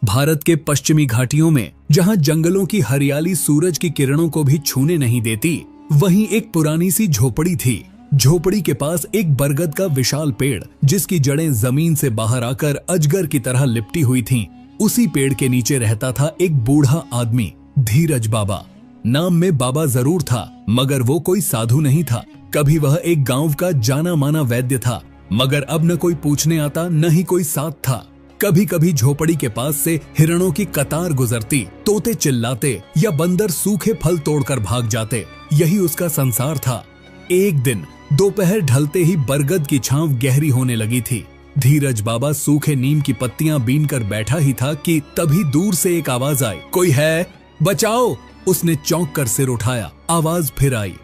भारत के पश्चिमी घाटियों में जहां जंगलों की हरियाली सूरज की किरणों को भी छूने नहीं देती, वहीं एक पुरानी सी झोपड़ी थी। झोपड़ी के पास एक बरगद का विशाल पेड़, जिसकी जड़ें जमीन से बाहर आकर अजगर की तरह लिपटी हुई थीं। उसी पेड़ के नीचे रहता था एक बूढ़ा आदमी, धीरज बाबा। नाम में बाबा जरूर था, मगर वो कोई साधु नहीं था। कभी वह एक गांव का जाना माना वैद्य था, मगर अब न कोई पूछने आता, न ही कोई साथ था। कभी कभी झोपड़ी के पास से हिरणों की कतार गुजरती, तोते चिल्लाते या बंदर सूखे फल तोड़कर भाग जाते। यही उसका संसार था। एक दिन दोपहर ढलते ही बरगद की छांव गहरी होने लगी थी। धीरज बाबा सूखे नीम की पत्तियां बीनकर बैठा ही था कि तभी दूर से एक आवाज आई, कोई है? बचाओ! उसने चौंक कर सिर उठाया। आवाज फिर आई,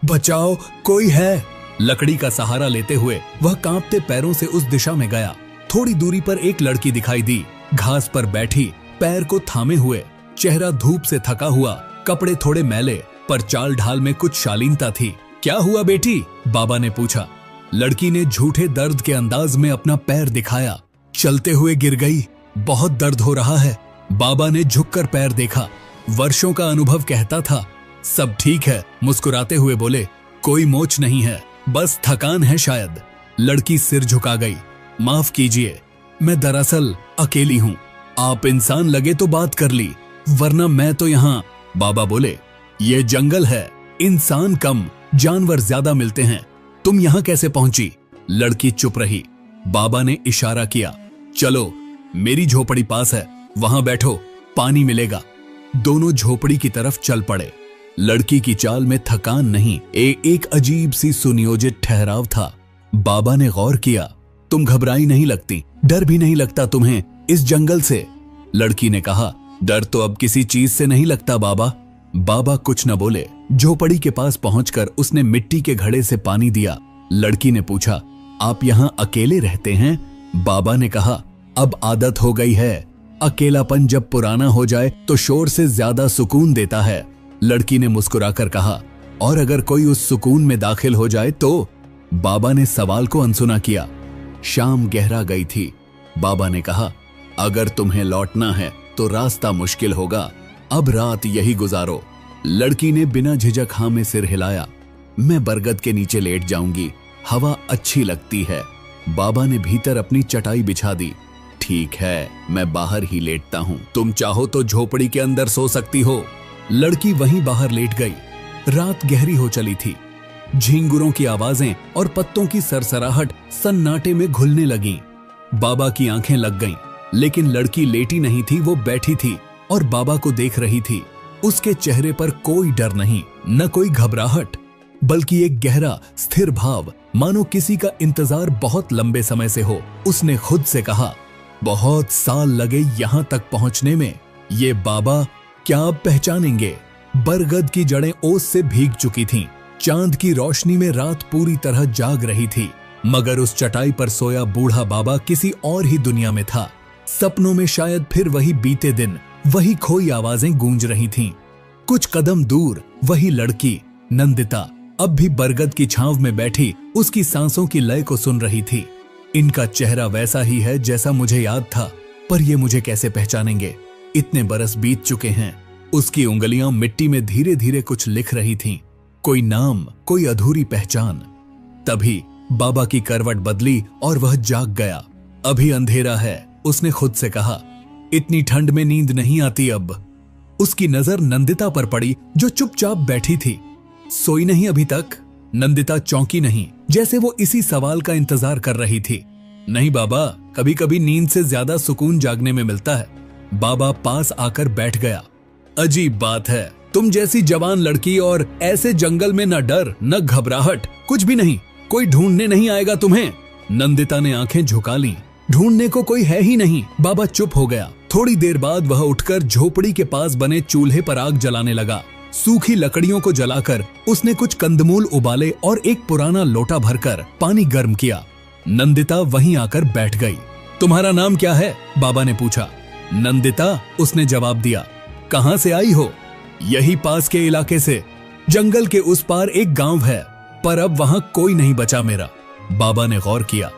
बचाओ, कोई है? लकड़ी का सहारा लेते हुए वह कांपते पैरों से उस दिशा में गया। थोड़ी दूरी पर एक लड़की दिखाई दी, घास पर बैठी, पैर को थामे हुए, चेहरा धूप से थका हुआ, कपड़े थोड़े मैले, पर चाल ढाल में कुछ शालीनता थी। क्या हुआ बेटी? बाबा ने पूछा। लड़की ने झूठे दर्द के अंदाज में अपना पैर दिखाया। चलते हुए गिर गई, बहुत दर्द हो रहा है। बाबा ने झुककर पैर देखा। वर्षों का अनुभव कहता था। सब ठीक है, मुस्कुराते हुए बोले, कोई मोच नहीं है, बस थकान है शायद। लड़की सिर झुका गई। माफ कीजिए, मैं दरअसल अकेली हूँ। आप इंसान लगे तो बात कर ली, वरना मैं तो यहाँ। बाबा बोले, ये जंगल है, इंसान कम, जानवर ज्यादा मिलते हैं। तुम यहाँ कैसे पहुंची? लड़की चुप रही। बाबा ने इशारा किया, चलो मेरी झोपड़ी पास है, वहां बैठो, पानी मिलेगा। दोनों झोपड़ी की तरफ चल पड़े। लड़की की चाल में थकान नहीं, एक अजीब सी सुनियोजित ठहराव था। बाबा ने गौर किया, तुम घबराई नहीं लगती, डर भी नहीं लगता तुम्हें इस जंगल से? लड़की ने कहा, डर तो अब किसी चीज से नहीं लगता बाबा। बाबा कुछ न बोले। झोपड़ी के पास पहुंचकर उसने मिट्टी के घड़े से पानी दिया। लड़की ने पूछा, आप यहाँ अकेले रहते हैं? बाबा ने कहा, अब आदत हो गई है। अकेलापन जब पुराना हो जाए तो शोर से ज्यादा सुकून देता है। लड़की ने मुस्कुराकर कहा, और अगर कोई उस सुकून में दाखिल हो जाए तो? बाबा ने सवाल को अनसुना किया। शाम गहरा गई थी। बाबा ने कहा, अगर तुम्हें लौटना है तो रास्ता मुश्किल होगा, अब रात यही गुजारो। लड़की ने बिना झिझक हाँ में सिर हिलाया। मैं बरगद के नीचे लेट जाऊंगी, हवा अच्छी लगती है। बाबा ने भीतर अपनी चटाई बिछा दी। ठीक है, मैं बाहर ही लेटता हूँ, तुम चाहो तो झोपड़ी के अंदर सो सकती हो। लड़की वहीं बाहर लेट गई। रात गहरी हो चली थी। झींगुरों की आवाजें और पत्तों की सरसराहट सन्नाटे में घुलने लगीं। बाबा की आंखें लग गईं, लेकिन लड़की लेटी नहीं थी, वो बैठी थी और बाबा को देख रही थी। उसके चेहरे पर कोई डर नहीं, न कोई घबराहट, बल्कि एक गहरा स्थिर भाव, मानो किसी का इंतजार बहुत लंबे समय से हो। उसने खुद से कहा, बहुत साल लगे यहां तक पहुंचने में, ये बाबा क्या आप पहचानेंगे? बरगद की जड़ें ओस से भीग चुकी थीं। चांद की रोशनी में रात पूरी तरह जाग रही थी, मगर उस चटाई पर सोया बूढ़ा बाबा किसी और ही दुनिया में था। सपनों में शायद फिर वही बीते दिन, वही खोई आवाजें गूंज रही थीं। कुछ कदम दूर वही लड़की नंदिता अब भी बरगद की छांव में बैठी उसकी सांसों की लय को सुन रही थी। इनका चेहरा वैसा ही है जैसा मुझे याद था, पर ये मुझे कैसे पहचानेंगे? इतने बरस बीत चुके हैं। उसकी उंगलियां मिट्टी में धीरे धीरे कुछ लिख रही थीं, कोई नाम, कोई अधूरी पहचान। तभी बाबा की करवट बदली और वह जाग गया। अभी अंधेरा है, उसने खुद से कहा। इतनी ठंड में नींद नहीं आती अब। उसकी नजर नंदिता पर पड़ी, जो चुपचाप बैठी थी। सोई नहीं अभी तक? नंदिता चौंकी नहीं, जैसे वो इसी सवाल का इंतजार कर रही थी। नहीं बाबा, कभी कभी नींद से ज्यादा सुकून जागने में मिलता है। बाबा पास आकर बैठ गया। अजीब बात है, तुम जैसी जवान लड़की और ऐसे जंगल में न डर न घबराहट, कुछ भी नहीं। कोई ढूंढने नहीं आएगा तुम्हें। नंदिता ने आंखें झुका लीं। ढूंढने को कोई है ही नहीं। बाबा चुप हो गया। थोड़ी देर बाद वह उठकर झोपड़ी के पास बने चूल्हे पर आग जलाने लगा। सूखी लकड़ियों को जलाकर उसने कुछ कंदमूल उबाले और एक पुराना लोटा भरकर पानी गर्म किया। नंदिता वहीं आकर बैठ गई। तुम्हारा नाम क्या है? बाबा ने पूछा। नंदिता, उसने जवाब दिया। कहां से आई हो? यही पास के इलाके से। जंगल के उस पार एक गांव है, पर अब वहां कोई नहीं बचा मेरा। बाबा ने गौर किया।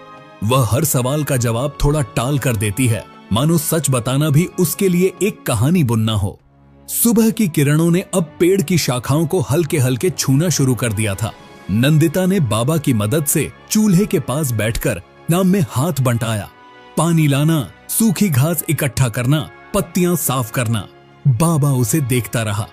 वह हर सवाल का जवाब थोड़ा टाल कर देती है। मानो सच बताना भी उसके लिए एक कहानी बुनना हो। सुबह की किरणों ने अब पेड़ की शाखाओं को हल्के हल्के छूना शुरू कर दिया था। नंदिता ने बाबा की मदद से चूल्हे के पास बैठकर नाम में हाथ बंटाया। पानी लाना, सूखी घास इकट्ठा करना, पत्तियां साफ करना। बाबा उसे देखता रहा।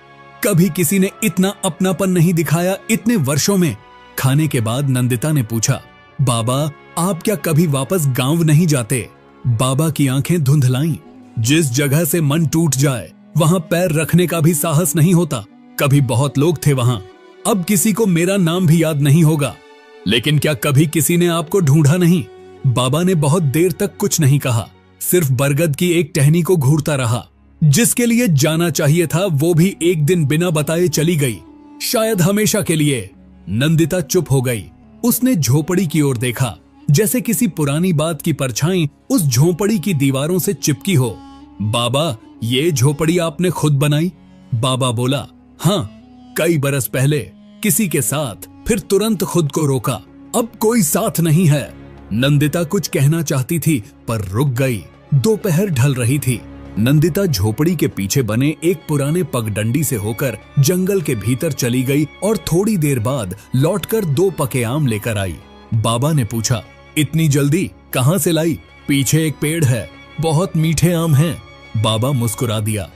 कभी किसी ने इतना अपनापन नहीं दिखाया इतने वर्षों में। खाने के बाद नंदिता ने पूछा, बाबा आप क्या कभी वापस गांव नहीं जाते? बाबा की आंखें धुंधलाईं। जिस जगह से मन टूट जाए वहां पैर रखने का भी साहस नहीं होता। कभी बहुत लोग थे वहां, अब किसी को मेरा नाम भी याद नहीं होगा। लेकिन क्या कभी किसी ने आपको ढूंढा नहीं? बाबा ने बहुत देर तक कुछ नहीं कहा, सिर्फ बरगद की एक टहनी को घूरता रहा। जिसके लिए जाना चाहिए था वो भी एक दिन बिना बताए चली गई, शायद हमेशा के लिए। नंदिता चुप हो गई। उसने झोपड़ी की ओर देखा, जैसे किसी पुरानी बात की परछाई उस झोपड़ी की दीवारों से चिपकी हो। बाबा ये झोपड़ी आपने खुद बनाई? बाबा बोला, हाँ, कई बरस पहले किसी के साथ, फिर तुरंत खुद को रोका। अब कोई साथ नहीं है। नंदिता कुछ कहना चाहती थी पर रुक गई। दोपहर ढल रही थी। नंदिता झोपड़ी के पीछे बने एक पुराने पगडंडी से होकर जंगल के भीतर चली गई और थोड़ी देर बाद लौटकर 2 पके आम लेकर आई। बाबा ने पूछा, इतनी जल्दी कहां से लाई? पीछे एक पेड़ है, बहुत मीठे आम हैं। बाबा मुस्कुरा दिया।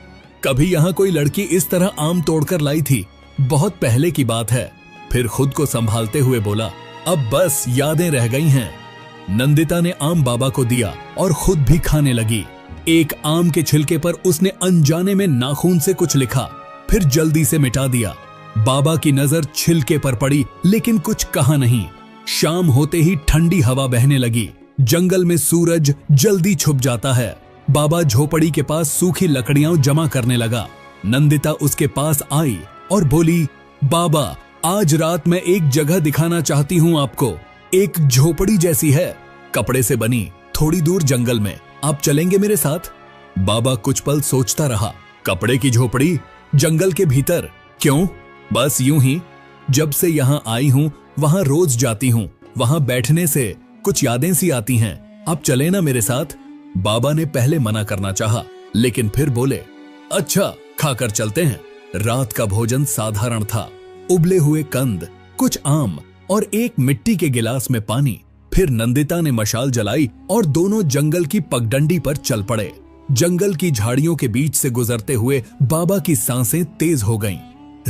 कभी यहाँ कोई लड़की इस तरह आम तोड़कर लाई थी, बहुत पहले की बात है। फिर खुद को संभालते हुए बोला, अब बस यादें रह गई हैं। नंदिता ने आम बाबा को दिया और खुद भी खाने लगी। एक आम के छिलके पर उसने अनजाने में नाखून से कुछ लिखा, फिर जल्दी से मिटा दिया। बाबा की नजर छिलके पर पड़ी लेकिन कुछ कहा नहीं। शाम होते ही ठंडी हवा बहने लगी। जंगल में सूरज जल्दी छुप जाता है। बाबा झोपड़ी के पास सूखी लकड़ियां जमा करने लगा। नंदिता उसके पास आई और बोली, बाबा आज रात मैं एक जगह दिखाना चाहती हूँ आपको। एक झोपड़ी जैसी है, कपड़े से बनी, थोड़ी दूर जंगल में। आप चलेंगे मेरे साथ? बाबा कुछ पल सोचता रहा। कपड़े की झोपड़ी जंगल के भीतर? क्यों? बस यूं ही। जब से यहाँ आई हूँ वहां रोज जाती हूँ। वहां बैठने से कुछ यादें सी आती हैं। आप चले ना मेरे साथ? बाबा ने पहले मना करना चाहा, लेकिन फिर बोले, अच्छा खाकर चलते हैं। रात का भोजन साधारण था। उबले हुए कंद, कुछ आम और एक मिट्टी के गिलास में पानी। फिर नंदिता ने मशाल जलाई और दोनों जंगल की पगडंडी पर चल पड़े। जंगल की झाड़ियों के बीच से गुजरते हुए बाबा की सांसें तेज हो गईं।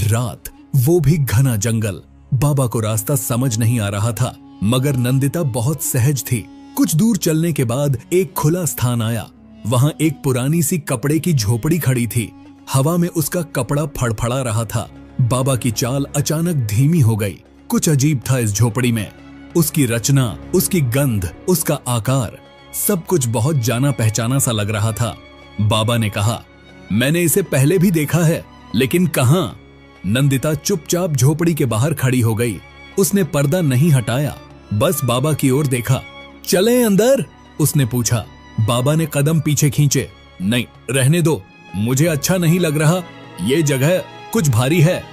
रात, वो भी घना जंगल। बाबा को रास्ता समझ नहीं आ रहा था, मगर नंदिता बहुत सहज थी। कुछ दूर चलने के बाद एक खुला स्थान आया। वहां एक पुरानी सी कपड़े की झोपड़ी खड़ी थी। हवा में उसका कपड़ा फड़फड़ा रहा था। बाबा की चाल अचानक धीमी हो गई। कुछ अजीब था इस झोपड़ी में। उसकी रचना, उसकी गंध, उसका आकार, सब कुछ बहुत जाना पहचाना सा लग रहा था। बाबा ने कहा, मैंने इसे पहले भी देखा है, लेकिन कहां? नंदिता चुपचाप झोपड़ी के बाहर खड़ी हो गई। उसने पर्दा नहीं हटाया, बस बाबा की ओर देखा। चलें अंदर? उसने पूछा। बाबा ने कदम पीछे खींचे। नहीं, रहने दो, मुझे अच्छा नहीं लग रहा। ये जगह कुछ भारी है।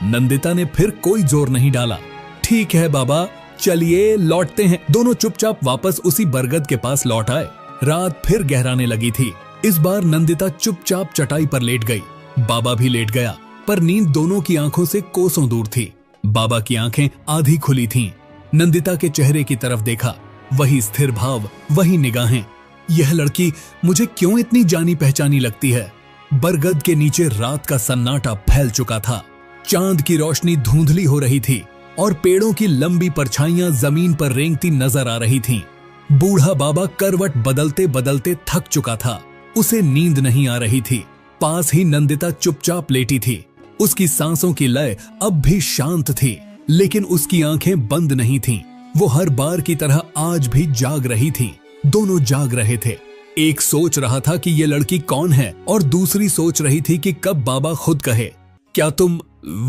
नंदिता ने फिर कोई जोर नहीं डाला। ठीक है बाबा, चलिए लौटते हैं। दोनों चुपचाप वापस उसी बरगद के पास लौट आए। रात फिर गहराने लगी थी। इस बार नंदिता चुपचाप चटाई पर लेट गई। बाबा भी लेट गया, पर नींद दोनों की आंखों से कोसों दूर थी। बाबा की आंखें आधी खुली थीं। नंदिता के चेहरे की तरफ देखा, वही स्थिर भाव, वही निगाहें। यह लड़की मुझे क्यों इतनी जानी पहचानी लगती है? बरगद के नीचे रात का सन्नाटा फैल चुका था। चांद की रोशनी धुंधली हो रही थी और पेड़ों की लंबी परछाइयां जमीन पर रेंगती नजर आ रही थीं। बूढ़ा बाबा करवट बदलते बदलते थक चुका था। उसे नींद नहीं आ रही थी। पास ही नंदिता चुपचाप लेटी थी। उसकी सांसों की लय अब भी शांत थी, लेकिन उसकी आंखें बंद नहीं थीं। वो हर बार की तरह आज भी जाग रही थी। दोनों जाग रहे थे। एक सोच रहा था कि ये लड़की कौन है और दूसरी सोच रही थी कि कब बाबा खुद कहे, क्या तुम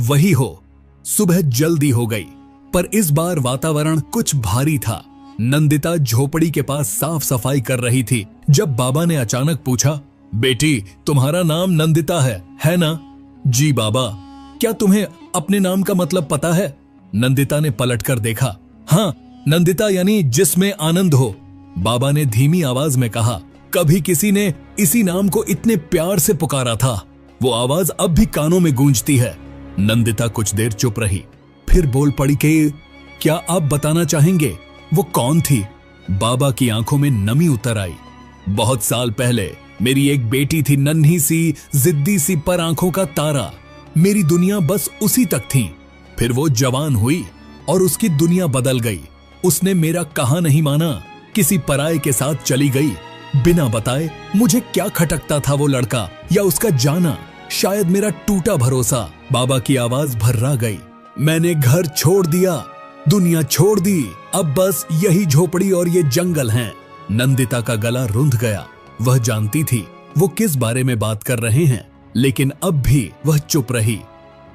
वही हो? सुबह जल्दी हो गई, पर इस बार वातावरण कुछ भारी था। नंदिता झोपड़ी के पास साफ सफाई कर रही थी जब बाबा ने अचानक पूछा, बेटी तुम्हारा नाम नंदिता है ना? जी बाबा। क्या तुम्हें अपने नाम का मतलब पता है? नंदिता ने पलटकर देखा। हाँ, नंदिता यानी जिसमें आनंद हो, बाबा ने धीमी आवाज में कहा। कभी किसी ने इसी नाम को इतने प्यार से पुकारा था। वो आवाज अब भी कानों में गूंजती है। नंदिता कुछ देर चुप रही, फिर बोल पड़ी कि क्या आप बताना चाहेंगे वो कौन थी? बाबा की आंखों में नमी उतर आई। बहुत साल पहले मेरी एक बेटी थी, नन्ही सी, जिद्दी सी, पर आंखों का तारा। मेरी दुनिया बस उसी तक थी। फिर वो जवान हुई और उसकी दुनिया बदल गई। उसने मेरा कहा नहीं माना, किसी पराये के साथ चली गई। बिना बताए मुझे क्या खटकता था वो लड़का या उसका जाना, शायद मेरा टूटा भरोसा। बाबा की आवाज भर्रा गई। मैंने घर छोड़ दिया, दुनिया छोड़ दी, अब बस यही झोपड़ी और ये जंगल हैं। नंदिता का गला रुंध गया। वह जानती थी वो किस बारे में बात कर रहे हैं, लेकिन अब भी वह चुप रही।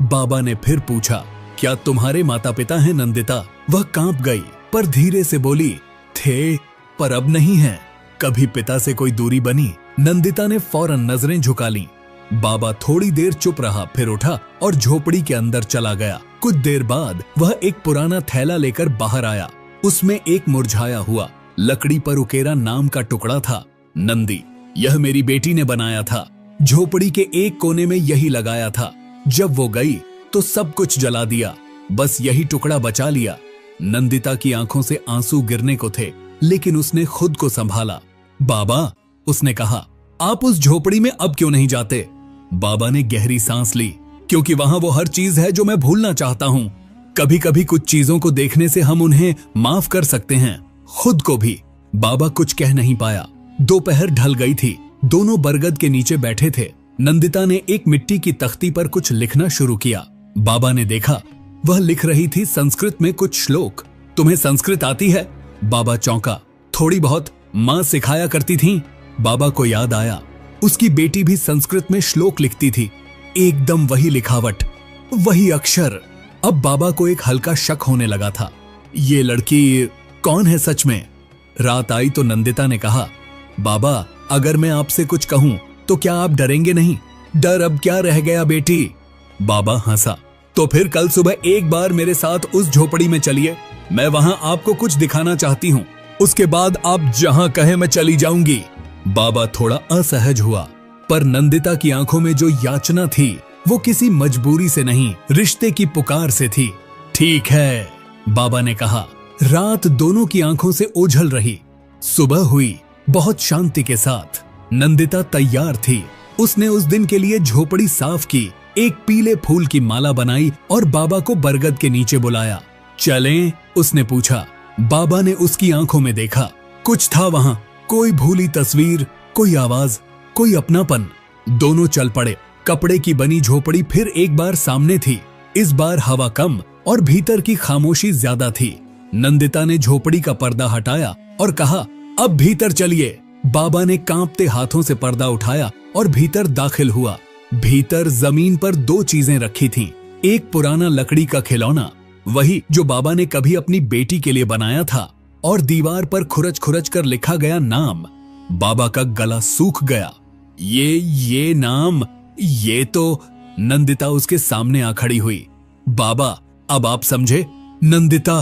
बाबा ने फिर पूछा, क्या तुम्हारे माता पिता हैं नंदिता? वह कांप गई पर धीरे से बोली, थे पर अब नहीं है। कभी पिता से कोई दूरी बनी? नंदिता ने फौरन नजरें झुका लीं। बाबा थोड़ी देर चुप रहा, फिर उठा और झोपड़ी के अंदर चला गया। कुछ देर बाद वह एक पुराना थैला लेकर बाहर आया। उसमें एक मुरझाया हुआ लकड़ी पर उकेरा नाम का टुकड़ा था। नंदी, यह मेरी बेटी ने बनाया था। झोपड़ी के एक कोने में यही लगाया था। जब वो गई तो सब कुछ जला दिया, बस यही टुकड़ा बचा लिया। नंदिता की आंखों से आंसू गिरने को थे, लेकिन उसने खुद को संभाला। बाबा, उसने कहा, आप उस झोपड़ी में अब क्यों नहीं जाते? बाबा ने गहरी सांस ली। क्योंकि वहां वो हर चीज है जो मैं भूलना चाहता हूं। कभी कभी कुछ चीजों को देखने से हम उन्हें माफ कर सकते हैं, खुद को भी। बाबा कुछ कह नहीं पाया। दोपहर ढल गई थी। दोनों बरगद के नीचे बैठे थे। नंदिता ने एक मिट्टी की तख्ती पर कुछ लिखना शुरू किया। बाबा ने देखा, वह लिख रही थी संस्कृत में कुछ श्लोक। तुम्हें संस्कृत आती है? बाबा चौंका। थोड़ी बहुत, माँ सिखाया करती थी। बाबा को याद आया, उसकी बेटी भी संस्कृत में श्लोक लिखती थी। एकदम वही लिखावट, वही अक्षर। अब बाबा को एक हल्का शक होने लगा था। ये लड़की कौन है सच में? रात आई तो नंदिता ने कहा, बाबा, अगर मैं आपसे कुछ कहूं तो क्या आप डरेंगे नहीं? डर अब क्या रह गया बेटी। बाबा हंसा। तो फिर कल सुबह एक बार मेरे साथ उस झोपड़ी में चलिए। मैं वहां आपको कुछ दिखाना चाहती हूं। उसके बाद आप जहां कहें मैं चली जाऊंगी। बाबा थोड़ा असहज हुआ, पर नंदिता की आंखों में जो याचना थी वो किसी मजबूरी से नहीं, रिश्ते की पुकार से थी। ठीक है, बाबा ने कहा। रात दोनों की आंखों से ओझल रही। सुबह हुई, बहुत शांति के साथ। नंदिता तैयार थी। उसने उस दिन के लिए झोपड़ी साफ की, एक पीले फूल की माला बनाई और बाबा को बरगद के नीचे बुलाया। चलें? उसने पूछा। बाबा ने उसकी आंखों में देखा। कुछ था वहां, कोई भूली तस्वीर, कोई आवाज, कोई अपनापन। दोनों चल पड़े। कपड़े की बनी झोपड़ी फिर एक बार सामने थी। इस बार हवा कम और भीतर की खामोशी ज्यादा थी। नंदिता ने झोपड़ी का पर्दा हटाया और कहा, अब भीतर चलिए। बाबा ने कांपते हाथों से पर्दा उठाया और भीतर दाखिल हुआ। भीतर जमीन पर दो चीजें रखी थीं। एक पुराना लकड़ी का खिलौना, वही जो बाबा ने कभी अपनी बेटी के लिए बनाया था, और दीवार पर खुरच खुरच कर लिखा गया नाम। बाबा का गला सूख गया। ये नाम, ये तो। नंदिता उसके सामने आ खड़ी हुई। बाबा, अब आप समझे? नंदिता,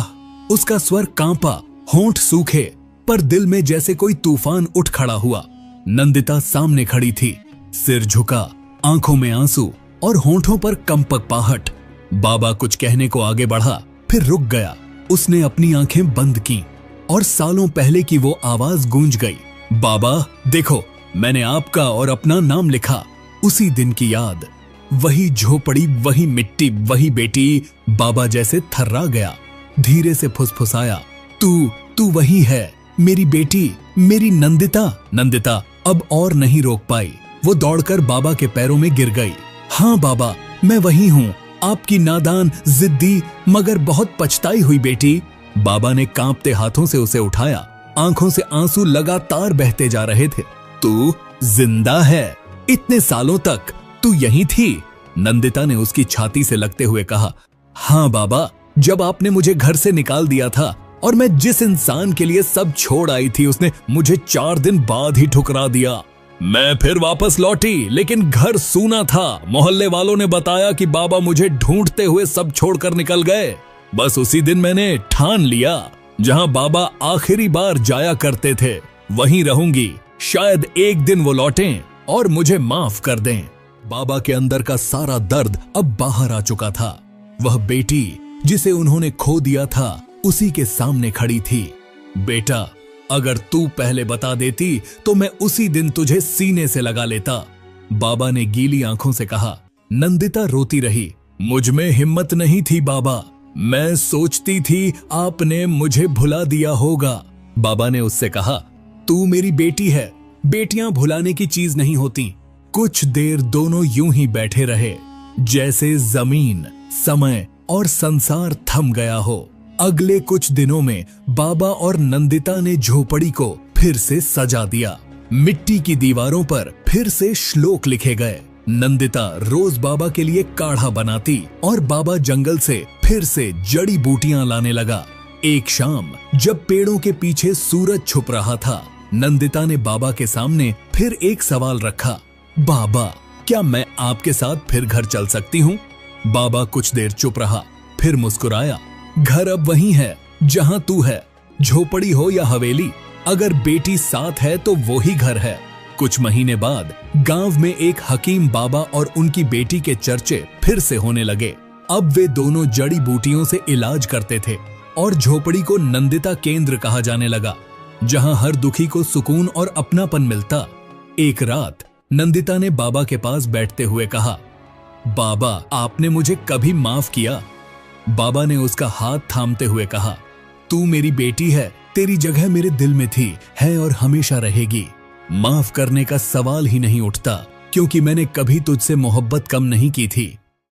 उसका स्वर कांपा, होंठ सूखे, पर दिल में जैसे कोई तूफान उठ खड़ा हुआ। नंदिता सामने खड़ी थी, सिर झुका, आंखों में आंसू और होंठों पर कंपकपाहट। बाबा कुछ कहने को आगे बढ़ा, फिर रुक गया। उसने अपनी आंखें बंद की और सालों पहले की वो आवाज गूंज गई। बाबा देखो, मैंने आपका और अपना नाम लिखा। उसी दिन की याद, वही झोपड़ी, वही मिट्टी, वही बेटी। बाबा जैसे थर्रा गया, धीरे से फुसफुसाया, तू वही है, मेरी बेटी, मेरी नंदिता। नंदिता अब और नहीं रोक पाई। वो दौड़कर बाबा के पैरों में गिर गई। हाँ बाबा, मैं वही हूँ, आपकी नादान, जिद्दी, मगर बहुत पछताई हुई बेटी। बाबा ने कांपते हाथों से उसे उठाया। आंखों से आंसू लगातार बहते जा रहे थे। तू जिंदा है? इतने सालों तक तू यहीं थी? नंदिता ने उसकी छाती से लगते हुए कहा। हाँ बाबा, जब आपने मुझे घर से निकाल दिया था और मैं जिस इंसान के लिए सब छोड़ आई थी, उसने मुझे 4 दिन बाद ही ठुकरा दिया। मैं फिर वापस लौटी, लेकिन घर सूना था। मोहल्ले वालों ने बताया कि बाबा मुझे ढूंढते हुए सब छोड़कर निकल गए। बस उसी दिन मैंने ठान लिया, जहां बाबा आखिरी बार जाया करते थे, वहीं रहूंगी। शायद एक दिन वो लौटें और मुझे माफ कर दें। बाबा के अंदर का सारा दर्द अब बाहर आ चुका था। वह बेटी जिसे उन्होंने खो दिया था उसी के सामने खड़ी थी। बेटा, अगर तू पहले बता देती तो मैं उसी दिन तुझे सीने से लगा लेता, बाबा ने गीली आंखों से कहा। नंदिता रोती रही। मुझ में हिम्मत नहीं थी बाबा, मैं सोचती थी आपने मुझे भुला दिया होगा। बाबा ने उससे कहा, तू मेरी बेटी है, बेटियां भुलाने की चीज नहीं होती। कुछ देर दोनों यूं ही बैठे रहे जैसे जमीन, समय और संसार थम गया हो। अगले कुछ दिनों में बाबा और नंदिता ने झोपड़ी को फिर से सजा दिया। मिट्टी की दीवारों पर फिर से श्लोक लिखे गए। नंदिता रोज बाबा के लिए काढ़ा बनाती और बाबा जंगल से फिर से जड़ी बूटियां लाने लगा। एक शाम जब पेड़ों के पीछे सूरज छुप रहा था, नंदिता ने बाबा के सामने फिर एक सवाल रखा। बाबा, क्या मैं आपके साथ फिर घर चल सकती हूँ? बाबा कुछ देर चुप रहा, फिर मुस्कुराया। घर अब वही है जहाँ तू है, झोपड़ी हो या हवेली, अगर बेटी साथ है तो वो ही घर है। कुछ महीने बाद गांव में एक हकीम बाबा और उनकी बेटी के चर्चे फिर से होने लगे। अब वे दोनों जड़ी बूटियों से इलाज करते थे और झोपड़ी को नंदिता केंद्र कहा जाने लगा, जहां हर दुखी को सुकून और अपनापन मिलता। एक रात नंदिता ने बाबा के पास बैठते हुए कहा, बाबा, आपने मुझे कभी माफ किया? बाबा ने उसका हाथ थामते हुए कहा, तू मेरी बेटी है, तेरी जगह मेरे दिल में थी, है और हमेशा रहेगी। माफ करने का सवाल ही नहीं उठता, क्योंकि मैंने कभी तुझसे मोहब्बत कम नहीं की थी।